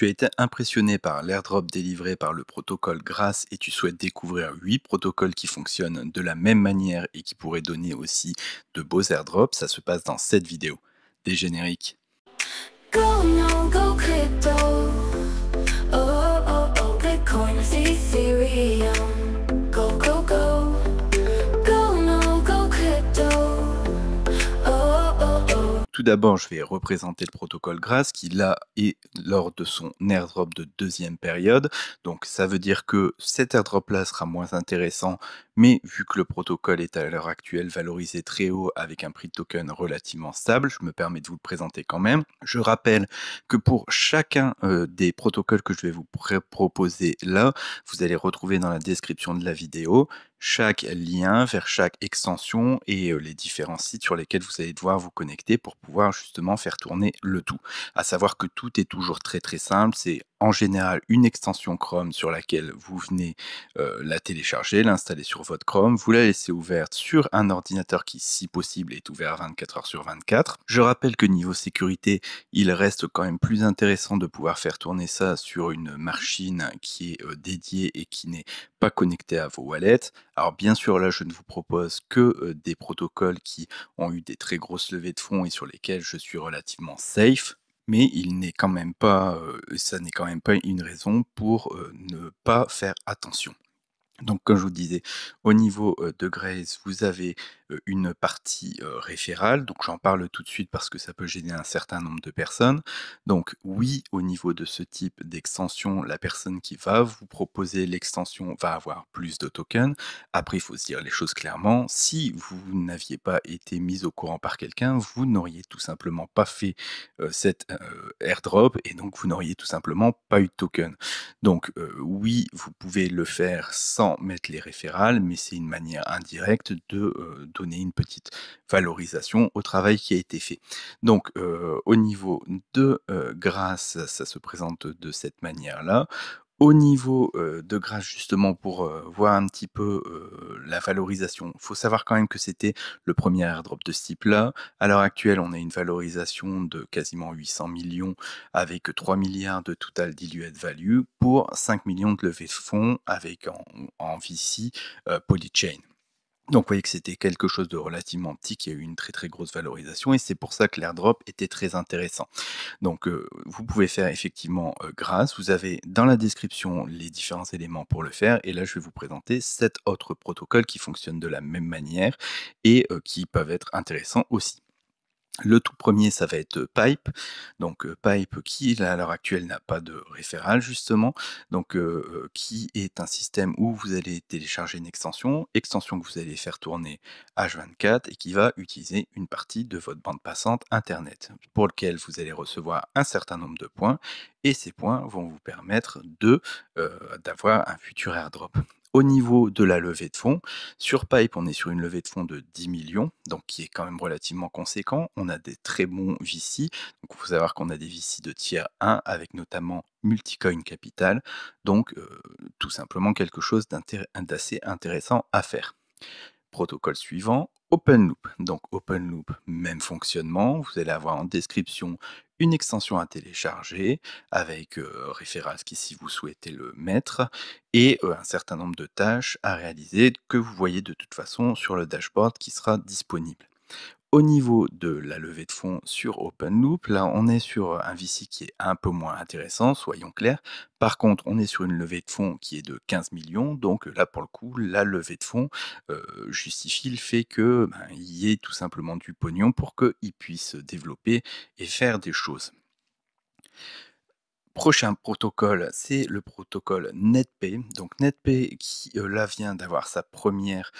Tu as été impressionné par l'airdrop délivré par le protocole Grace et tu souhaites découvrir 8 protocoles qui fonctionnent de la même manière et qui pourraient donner aussi de beaux airdrops. Ça se passe dans cette vidéo. Des génériques. Go, no, go crypto. Oh, oh, oh, Bitcoin is Ethereum. Go, go, go. Go, no, go crypto. Oh, oh, oh. Tout d'abord, je vais représenter le protocole Grace qui là est lors de son airdrop de deuxième période. Donc ça veut dire que cet airdrop là sera moins intéressant, mais vu que le protocole est à l'heure actuelle valorisé très haut avec un prix de token relativement stable, je me permets de vous le présenter quand même. Je rappelle que pour chacun des protocoles que je vais vous proposer là, vous allez retrouver dans la description de la vidéo chaque lien vers chaque extension et les différents sites sur lesquels vous allez devoir vous connecter pour pouvoir justement faire tourner le tout. À savoir que tout est toujours très simple, c'est en général une extension Chrome sur laquelle vous venez la télécharger, l'installer sur votre Chrome, vous la laissez ouverte sur un ordinateur qui, si possible, est ouvert 24 heures sur 24. Je rappelle que niveau sécurité, il reste quand même plus intéressant de pouvoir faire tourner ça sur une machine qui est dédiée et qui n'est pas connectée à vos wallets. Alors bien sûr, là, je ne vous propose que des protocoles qui ont eu des très grosses levées de fonds et sur lesquels je suis relativement safe. Mais il n'est quand même pas, ça n'est quand même pas une raison pour ne pas faire attention. Donc comme je vous disais, au niveau, de Grace, vous avez, une partie, référale, donc j'en parle tout de suite parce que ça peut gêner un certain nombre de personnes. Donc oui, au niveau de ce type d'extension, la personne qui va vous proposer l'extension va avoir plus de tokens. Après, il faut se dire les choses clairement, si vous n'aviez pas été mis au courant par quelqu'un, vous n'auriez tout simplement pas fait, cet, airdrop et donc vous n'auriez tout simplement pas eu de token. Donc oui, vous pouvez le faire sans mettre les référals, mais c'est une manière indirecte de, donner une petite valorisation au travail qui a été fait. Donc au niveau de, Grace, ça se présente de cette manière-là. Au niveau, de Grasse justement pour, voir un petit peu, la valorisation, faut savoir quand même que c'était le premier airdrop de ce type-là. À l'heure actuelle, on a une valorisation de quasiment 800 millions avec 3 milliards de total diluted value pour 5 millions de levées de fonds avec en VC, Polychain. Donc vous voyez que c'était quelque chose de relativement petit qui a eu une très grosse valorisation et c'est pour ça que l'airdrop était très intéressant. Donc vous pouvez faire effectivement, Grace. Vous avez dans la description les différents éléments pour le faire et là je vais vous présenter 7 autres protocoles qui fonctionnent de la même manière et qui peuvent être intéressants aussi. Le tout premier, ça va être, Pipe. Donc, Pipe qui, là, à l'heure actuelle, n'a pas de référent justement, donc, qui est un système où vous allez télécharger une extension que vous allez faire tourner H24 et qui va utiliser une partie de votre bande passante internet, pour lequel vous allez recevoir un certain nombre de points et ces points vont vous permettre de, d'avoir un futur airdrop. Au niveau de la levée de fonds, sur Pipe, on est sur une levée de fonds de 10 millions, donc qui est quand même relativement conséquent. On a des très bons VC, donc il faut savoir qu'on a des VC de tier 1 avec notamment Multicoin Capital, donc tout simplement quelque chose d'assez intéressant à faire. Protocole suivant, OpenLoop. Donc OpenLoop, même fonctionnement. Vous allez avoir en description une extension à télécharger avec référence qui si vous souhaitez le mettre et un certain nombre de tâches à réaliser que vous voyez de toute façon sur le dashboard qui sera disponible. Au niveau de la levée de fonds sur OpenLoop, là, on est sur un VC qui est un peu moins intéressant, soyons clairs. Par contre, on est sur une levée de fonds qui est de 15 millions, donc là, pour le coup, la levée de fonds justifie le fait que, ben, il y ait tout simplement du pognon pour qu'ils puissent développer et faire des choses. Prochain protocole, c'est le protocole NetPay. Donc NetPay qui, là, vient d'avoir sa première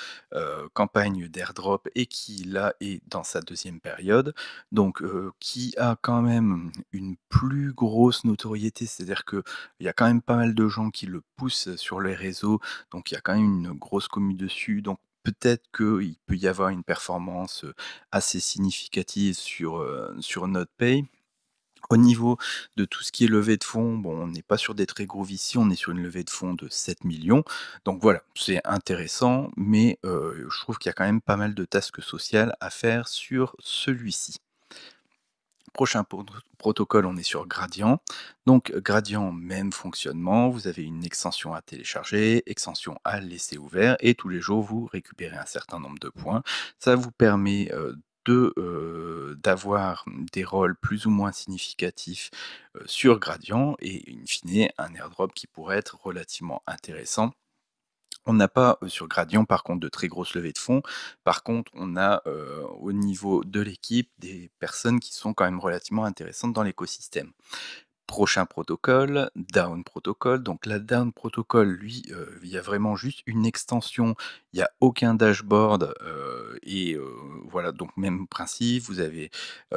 campagne d'airdrop et qui, là, est dans sa deuxième période. Donc qui a quand même une plus grosse notoriété, c'est-à-dire qu'il y a quand même pas mal de gens qui le poussent sur les réseaux, donc il y a quand même une grosse commu dessus. Donc peut-être qu'il peut y avoir une performance, assez significative sur NotPay. Au niveau de tout ce qui est levée de fonds, bon, on n'est pas sur des très gros VC, on est sur une levée de fonds de 7 millions. Donc voilà, c'est intéressant, mais je trouve qu'il y a quand même pas mal de tasks sociales à faire sur celui-ci. Prochain protocole, on est sur Gradient. Donc Gradient, même fonctionnement, vous avez une extension à télécharger, extension à laisser ouvert et tous les jours vous récupérez un certain nombre de points. Ça vous permet d'avoir des rôles plus ou moins significatifs sur Gradient et in fine un airdrop qui pourrait être relativement intéressant. On n'a pas, sur Gradient par contre de très grosses levées de fonds. Par contre, on a, au niveau de l'équipe, des personnes qui sont quand même relativement intéressantes dans l'écosystème. Prochain protocole, Dawn Protocol. Donc la Dawn Protocol, lui, il y a vraiment juste une extension, il y a aucun dashboard, voilà, donc même principe, vous avez,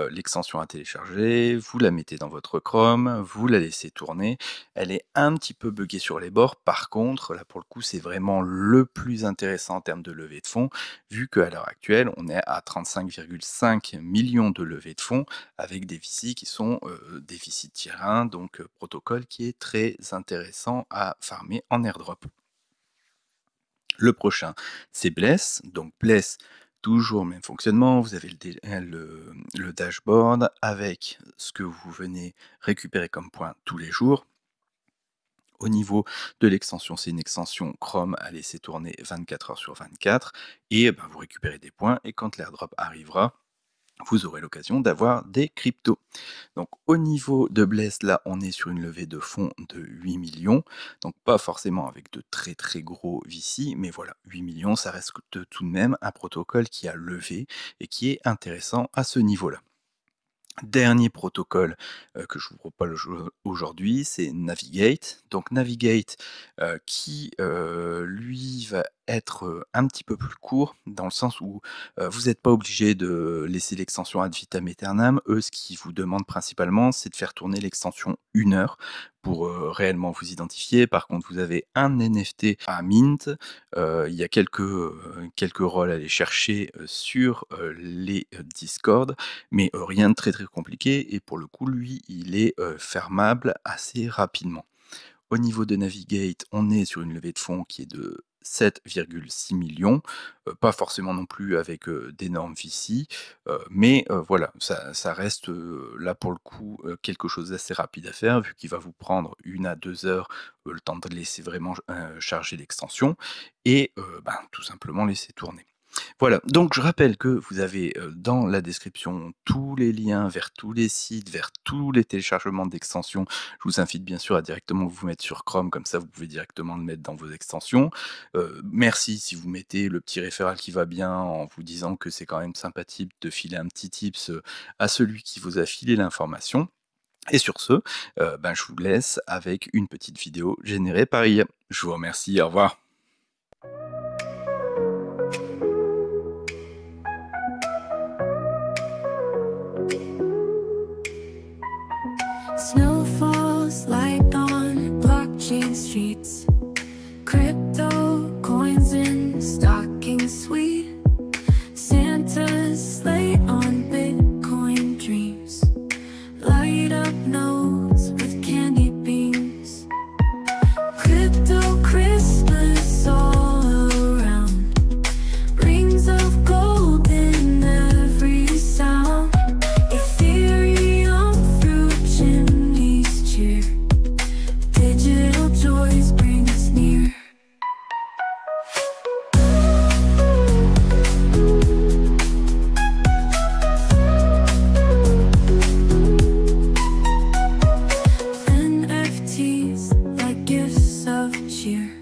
l'extension à télécharger, vous la mettez dans votre Chrome, vous la laissez tourner. Elle est un petit peu buggée sur les bords, par contre, là pour le coup, c'est vraiment le plus intéressant en termes de levée de fonds, vu qu'à l'heure actuelle, on est à 35,5 millions de levées de fonds avec des VC qui sont, des VC tier 1, donc protocole qui est très intéressant à farmer en airdrop. Le prochain, c'est Bless. Donc Bless, toujours même fonctionnement. Vous avez le dashboard avec ce que vous venez récupérer comme points tous les jours. Au niveau de l'extension, c'est une extension Chrome à laisser tourner 24 heures sur 24 et vous récupérez des points et quand l'airdrop arrivera, vous aurez l'occasion d'avoir des cryptos. Donc au niveau de Bless, là, on est sur une levée de fonds de 8 millions, donc pas forcément avec de très très gros VC, mais voilà, 8 millions, ça reste tout de même un protocole qui a levé et qui est intéressant à ce niveau-là. Dernier protocole que je vous propose aujourd'hui, c'est Navigate. Donc Navigate qui lui va être un petit peu plus court dans le sens où vous n'êtes pas obligé de laisser l'extension ad vitam aeternam. Eux, ce qu'ils vous demandent principalement, c'est de faire tourner l'extension 1 heure pour réellement vous identifier. Par contre, vous avez un NFT à mint. Il y a quelques rôles à aller chercher sur les Discord, mais rien de très très compliqué et pour le coup lui il est fermable assez rapidement. Au niveau de Navigate, on est sur une levée de fonds qui est de 7,6 millions, pas forcément non plus avec d'énormes VC, mais voilà, ça reste là pour le coup quelque chose d'assez rapide à faire vu qu'il va vous prendre 1 à 2 heures, le temps de laisser vraiment charger l'extension et tout simplement laisser tourner. Voilà, donc je rappelle que vous avez, dans la description tous les liens vers tous les sites, vers tous les téléchargements d'extensions. Je vous invite bien sûr à directement vous mettre sur Chrome, comme ça vous pouvez directement le mettre dans vos extensions. Merci si vous mettez le petit référent qui va bien en vous disant que c'est quand même sympathique de filer un petit tips, à celui qui vous a filé l'information. Et sur ce, je vous laisse avec une petite vidéo générée par IA. Je vous remercie, au revoir. Snow falls like on blockchain streets. Crypto coins in stocking sweet. Santa's sleigh on Bitcoin dreams. Light up nodes with candy beams. Crypto Christmas all around. Rings of gold in every sound. Ethereum through chimneys cheer. Digital joys bring us near. NFTs like gifts of cheer.